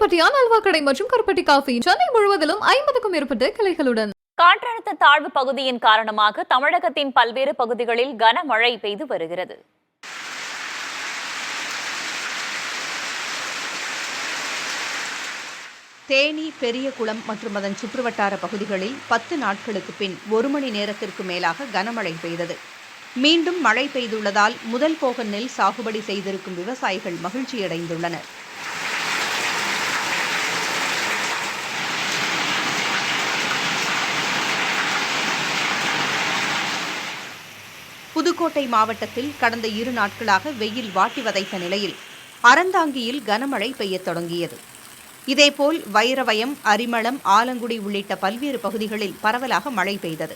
ஆலடிப்பட்டியான் அல்வா கடை மற்றும் கருப்பட்டி காஃபி சென்னை முழுவதிலும் 50க்கும் மேற்பட்ட கிளைகளுடன். காற்றழுத்த தாழ்வு பகுதியின் காரணமாக தமிழகத்தின் பல்வேறு பகுதிகளில் கனமழை பெய்து வருகிறது. தேனி, பெரியகுளம் மற்றும் அதன் சுற்றுவட்டார பகுதிகளில் 10 நாட்களுக்கு பின் 1 மணி நேரத்திற்கு மேலாக கனமழை பெய்தது. மீண்டும் மழை பெய்துள்ளதால் முதல் போக நெல் சாகுபடி செய்திருக்கும் விவசாயிகள் மகிழ்ச்சியடைந்துள்ளனர். புதுக்கோட்டை மாவட்டத்தில் கடந்த 2 நாட்களாக வெயில் வாட்டி வதைத்த நிலையில் அறந்தாங்கியில் கனமழை பெய்யத் தொடங்கியது. இதேபோல் வைரவயம், அரிமளம், ஆலங்குடி உள்ளிட்ட பல்வேறு பகுதிகளில் பரவலாக மழை பெய்தது.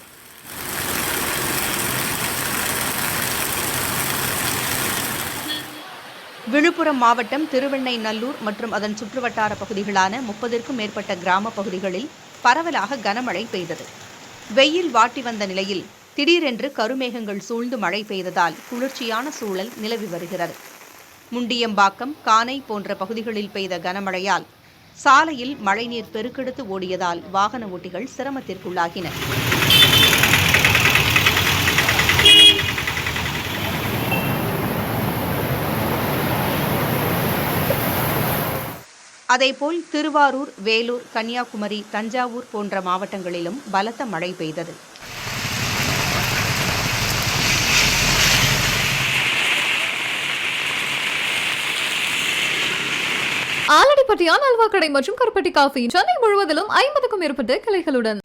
விழுப்புரம் மாவட்டம் திருவெண்ணைநல்லூர் மற்றும் அதன் சுற்றுவட்டார பகுதிகளான 30க்கும் மேற்பட்ட கிராம பகுதிகளில் பரவலாக கனமழை பெய்தது. வெயில் வாட்டி வந்த நிலையில் திடீரென்று கருமேகங்கள் சூழ்ந்து மழை பெய்ததால் குளிர்ச்சியான சூழல் நிலவி வருகிறது. முண்டியம்பாக்கம், கானை போன்ற பகுதிகளில் பெய்த கனமழையால் சாலையில் மழைநீர் பெருக்கெடுத்து ஓடியதால் வாகன ஓட்டிகள் சிரமத்திற்குள்ளாகினர். அதேபோல் திருவாரூர், வேலூர், கன்னியாகுமரி, தஞ்சாவூர் போன்ற மாவட்டங்களிலும் பலத்த மழை பெய்தது. ஆலடிப்பட்டியான் அல்வா கடை மற்றும் கருப்பட்டி காஃபி சென்னை முழுவதிலும் 50க்கும் மேற்பட்ட கிளைகளுடன்.